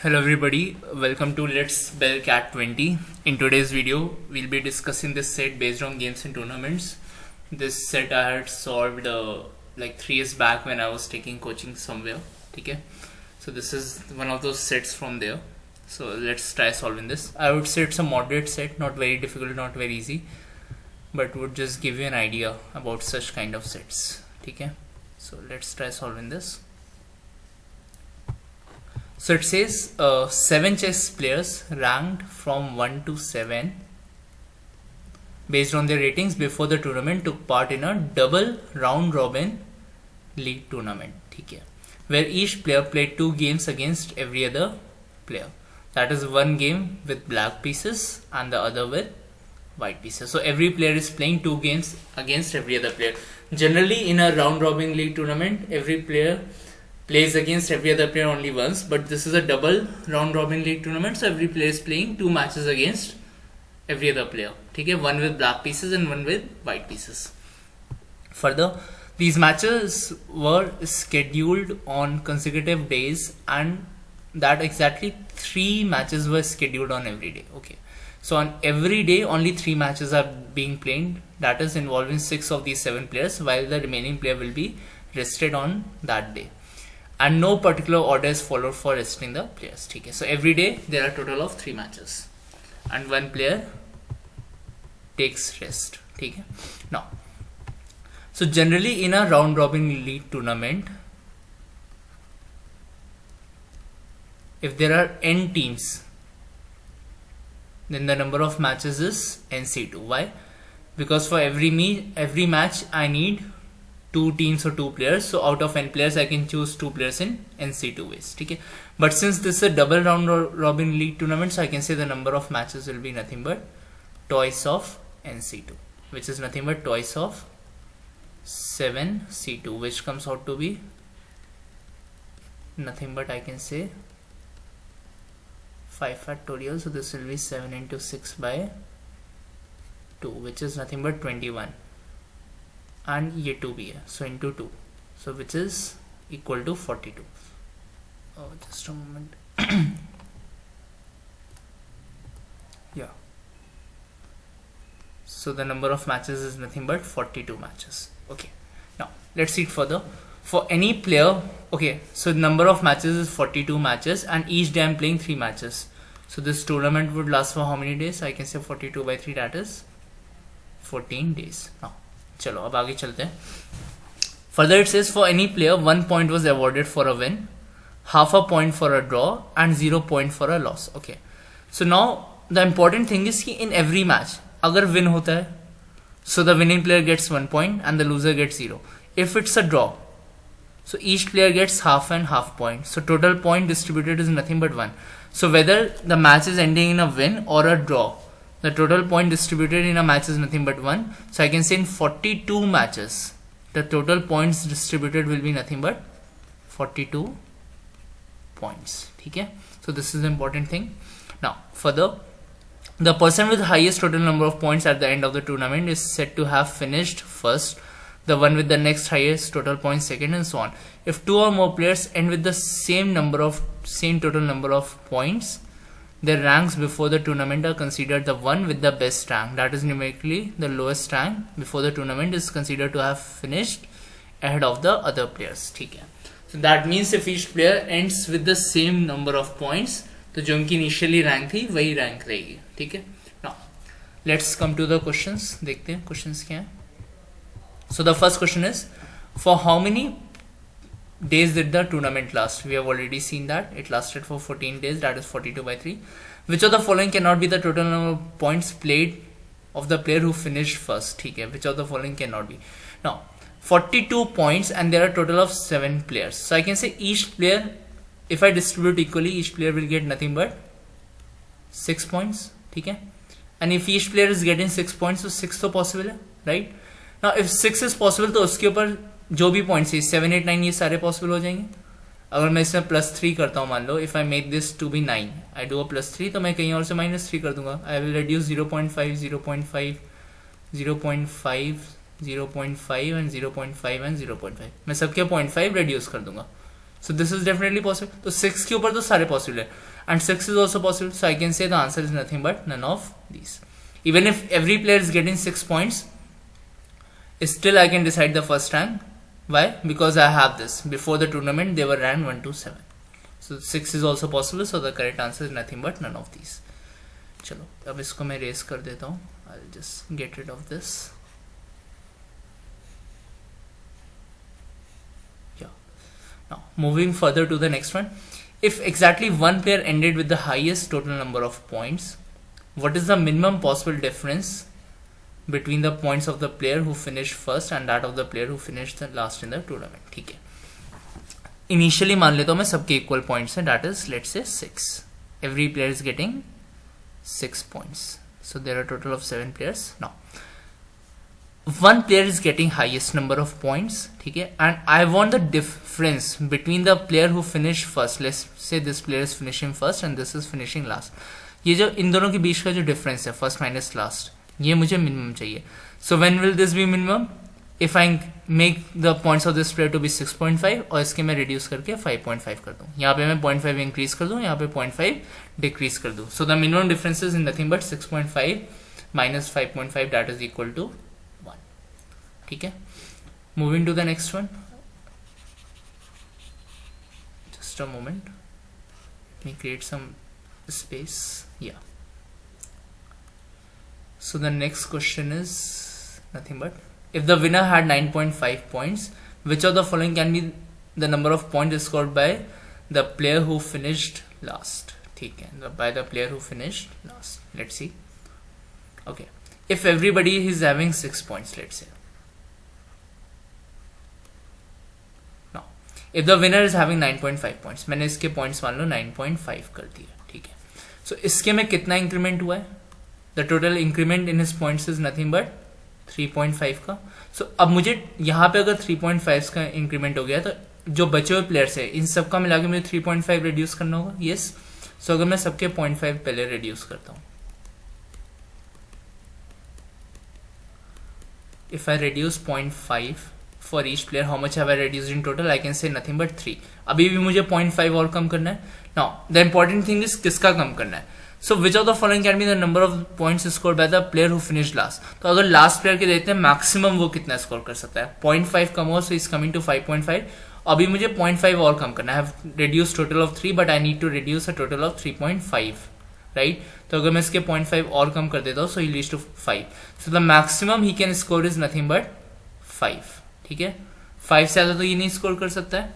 Hello everybody, welcome to Let's Bell Cat 20. In today's video, we'll be discussing this set based on games and tournaments. This set I had solved like 3 years back when I was taking coaching somewhere. Okay? So this is one of those sets from there. So let's try solving this. I would say it's a moderate set, not very difficult, not very easy, but would just give you an idea about such kind of sets. Okay? So let's try solving this. So it says 7 chess players ranked from 1 to 7 based on their ratings before the tournament took part in a double round robin league tournament, okay, where each player played 2 games against every other player. That is one game with black pieces and the other with white pieces. So every player is playing 2 games against every other player. Generally in a round robin league tournament, every player plays against every other player only once, but this is a double round robin league tournament, so every player is playing 2 matches against every other player. Okay, one with black pieces and one with white pieces. Further, these matches were scheduled on consecutive days, and that exactly 3 matches were scheduled on every day. Okay, so on every day only 3 matches are being played, that is involving 6 of these 7 players, while the remaining player will be rested on that day. And no particular order is followed for resting the players. Okay. So every day there are a total of 3 matches and 1 player takes rest. Okay. Now, so generally in a round robin league tournament, if there are n teams, then the number of matches is NC2. Why? Because for every match I need 2 teams or 2 players, so out of n players I can choose 2 players in NC2 ways. Okay, but since this is a double round robin league tournament, so I can say the number of matches will be nothing but twice of NC2, which is nothing but twice of 7C2, which comes out to be nothing but, I can say, 5 factorial. So this will be 7 into 6 by 2, which is nothing but 21. And ये 2 भी है, so into 2, so which is equal to 42. Oh, just a moment. Yeah, so the number of matches is nothing but 42 matches. Okay, now let's see it further. For any player, okay, so the number of matches is 42 matches, and each day I'm playing 3 matches. So this tournament would last for how many days? I can say 42 by 3, that is 14 days. Now चलो अब आगे चलते हैं. Further it says for any player 1 point was awarded for a win, half a point for a draw and 0 point for a loss. Okay, so now the important thing is कि in every match अगर win होता है, so the winning player gets 1 point and the loser gets 0. If it's a draw, so each player gets half and half point, so total point distributed is nothing but 1. So whether the match is ending in a win or a draw, the total point distributed in a match is nothing but 1. So I can say in 42 matches, the total points distributed will be nothing but 42 points. Okay? So this is the important thing. Now, further, the person with the highest total number of points at the end of the tournament is said to have finished first, the one with the next highest total points second, and so on. If 2 or more players end with the same total number of points, their ranks before the tournament are considered the one with the best rank, that is numerically the lowest rank before the tournament is considered to have finished ahead of the other players. ठीक है, so that means if each player ends with the same number of points, तो जो उनकी initially rank थी वही rank रहेगी. ठीक है, now let's come to the questions. देखते हैं questions क्या हैं. So the first question is, for how many days did the tournament last? We have already seen that it lasted for 14 days, that is 42 by 3. Which of the following cannot be the total number of points played of the player who finished first? Okay, which of the following cannot be? Now 42 points and there are a total of 7 players, so I can say each player, if I distribute equally, each player will get nothing but 6 points. Okay, and if each player is getting 6 points, so 6 तो possible है, right? Now if 6 is possible, तो उसके ऊपर जो भी points है 7, 8, 9 ये सारे पॉसिबल हो जाएंगे. अगर मैं इसमें +3 करता हूँ, मान लो if I make this to be 9, I do a +3, तो मैं कहीं और से -3 कर दूंगा. I will reduce 0.5, 0.5, 0.5, 0.5 and 0.5 and 0.5. मैं सबके 0.5 रिड्यूस कर दूंगा. So this is definitely possible. तो 6 के ऊपर तो सारे पॉसिबल है. and 6 is also possible. So I can say the answer is nothing but none of these. Even if every player is getting 6 points, still I can decide the first rank. Why? Because I have this. Before the tournament they were ranked 1 to 7. So 6 is also possible. So the correct answer is nothing but none of these. चलो अब इसको मैं race कर देता हूँ. I'll just get rid of this. Yeah. Now moving further to the next one. If exactly one player ended with the highest total number of points, what is the minimum possible difference between the points of the player who finished first and that of the player who finished the last in the tournament? ठीक है. Initially मान लेता हूँ मैं सबके equal points हैं. That is, let's say 6. Every player is getting 6 points. So there are a total of 7 players. Now one player is getting highest number of points, ठीक है, and I want the difference between the player who finished first. Let's say this player is finishing first and this is finishing last. ये जो इन दोनों के बीच का जो difference है first minus last, ये मुझे मिनिमम चाहिए. So when will this be minimum? If I make the points of this player to be 6.5 और इसके मैं रिड्यूस करके 5.5 कर दूं. यहाँ पे मैं 0.5 इंक्रीज कर दूं, यहाँ पे 0.5 डिक्रीज कर दूं. So the minimum difference is nothing but 6.5 minus 5.5, that is equal to 1. ठीक है. Moving to the next one. Just a moment, let me create some space. Yeah. So the next question is nothing but, if the winner had 9.5 points, which of the following can be the number of points scored by the player who finished last? ठीक है, by the player who finished last. Let's see. Okay, if everybody is having 6 points, let's say. Now if the winner is having 9.5 points, मैंने इसके points मान लो 9.5 कर दिया. ठीक है. So इसके में कितना इंक्रीमेंट हुआ है? The total increment in his points is nothing but 3.5 का. So अब मुझे यहाँ पे अगर 3.5 का इंक्रीमेंट हो गया तो जो बचे हुए प्लेयर्स है इन सबका मिला के मुझे 3.5 रिड्यूस करना होगा. यस. सो अगर मैं सबके 0.5 पहले रिड्यूस करता हूँ, if I reduce 0.5 for each player, how much have I reduced in total? I can say nothing but 3. अभी भी मुझे 0.5 और कम करना है. Now the important thing is किसका कम करना है. So which of the following can be the number of points scored by the player who finished last? तो अगर लास्ट प्लेयर के देते हैं मैक्सिमम वो कितना स्कोर कर सकता है? 0.5 कम हो, so is coming to 5.5. अभी मुझे 0.5 और कम करना है. I have reduced total of 3 but I need to reduce a total of 3.5. Right. तो अगर मैं इसके 0.5 और कम कर देता हूँ, so he leads to 5. So the maximum he can score is nothing but 5. ठीक है. 5 से ज्यादा तो ये नहीं स्कोर कर सकता है.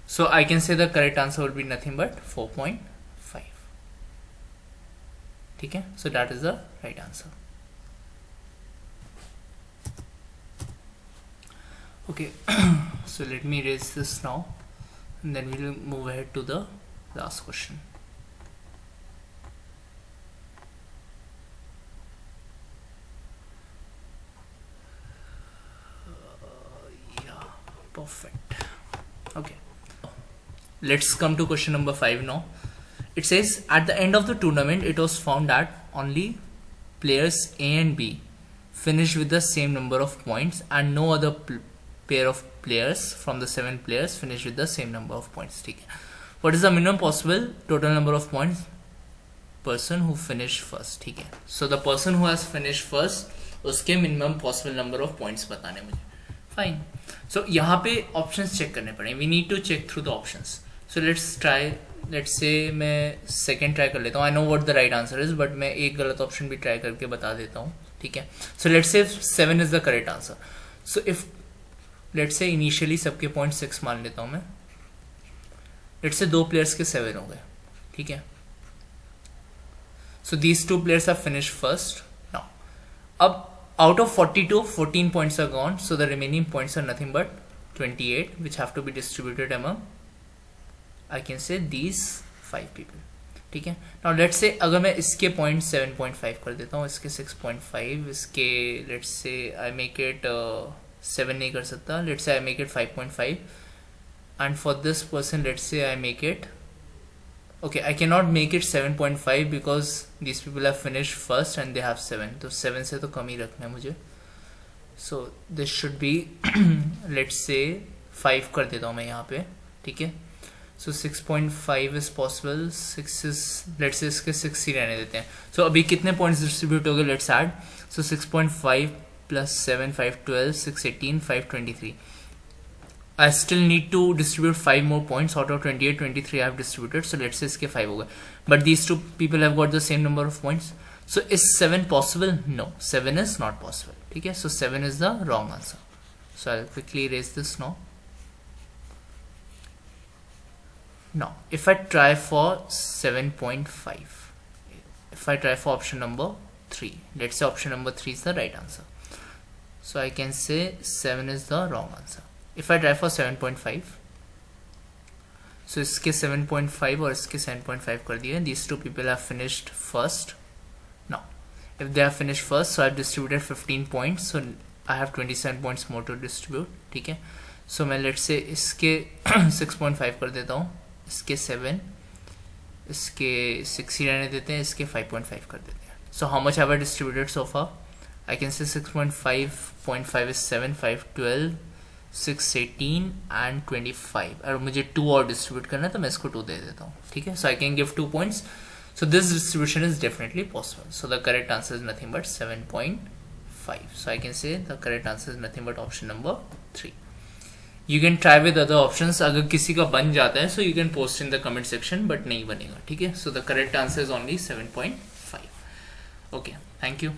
So I can say the correct answer would be nothing but 4.5. ठीक है. So that is the right answer. Okay. So let me erase this now and then we will move ahead to the last question. Perfect. Okay, let's come to question number 5 now. It says, at the end of the tournament it was found that only players A and B finished with the same number of points and no other pair of players from the 7 players finished with the same number of points. ठीक है. What is the minimum possible total number of points person who finished first? ठीक है. So the person who has finished first, उसके minimum possible number of points बताने मुझे. Fine. सो यहाँ पे options check करने पड़े. We need to check through the options. So let's try. Let's say मैं सेकेंड ट्राई कर लेता हूँ. I know what the right answer is, but मैं एक गलत ऑप्शन भी ट्राई करके बता देता हूँ. ठीक है. So let's say 7 is the correct answer. So if let's say initially सबके पॉइंट 6 मान लेता हूँ मैं. लेट्स से 2 प्लेयर्स के 7 हो गए. ठीक है. So these 2 players are finish first. Now अब out of 42, 14 points are gone, so the remaining points are nothing but 28, which have to be distributed among, I can say, these 5 people. ठीक है. Now let's say अगर मैं इसके point 7.5 कर देता हूँ, इसके 6.5, इसके let's say I make it 7 नहीं कर सकता. Let's say I make it 5.5, and for this person let's say I make it, okay, I cannot make it 7.5 because these people have finished first and they have 7. तो 7 से तो कम ही रखना है मुझे. So this should be let's say 5 कर देता हूँ मैं यहाँ पे. ठीक है. सो 6.5 is possible, 6 is, let's say इसके 6 ही रहने देते हैं. सो अभी कितने पॉइंट्स डिस्ट्रीब्यूट हो गए, let's add. So 6.5 plus 7, 5, 12, 6, 18, 5, 23. I still need to distribute 5 more points out of 28, 23 I have distributed. So let's say इसके 5 हो गए. But these two people have got the same number of points. So is 7 possible? No, 7 is not possible. ठीक है, so 7 is the wrong answer. So I'll quickly erase this now. Now, if I try for 7.5, if I try for option number 3, let's say option number 3 is the right answer. So I can say 7 is the wrong answer. If I try for 7.5, so इसके 7.5 और इसके 7.5 कर दिए. These two people have finished first. Now, if they have finished first, so I have distributed 15 points. So I have 27 points more to distribute. ठीक है. So मैं let's say इसके 6.5 कर देता हूँ, इसके 7, इसके 6 ही रहने देते हैं, इसके 5.5 कर देते हैं. So how much have I distributed so far? I can say 6.5 is 7, 5, 12, 6, 18 and 25. और मुझे 2 और डिस्ट्रीब्यूट करना है तो मैं इसको 2 दे देता हूँ. ठीक है, so I can give 2 points. So this distribution is definitely possible. So the correct answer is nothing but 7.5. So I can say the correct answer is nothing but option number 3. You can try with other options. अगर किसी का बन जाता है so you can post in the comment section, but नहीं बनेगा. ठीक है, so the correct answer is only 7.5. Okay, thank you.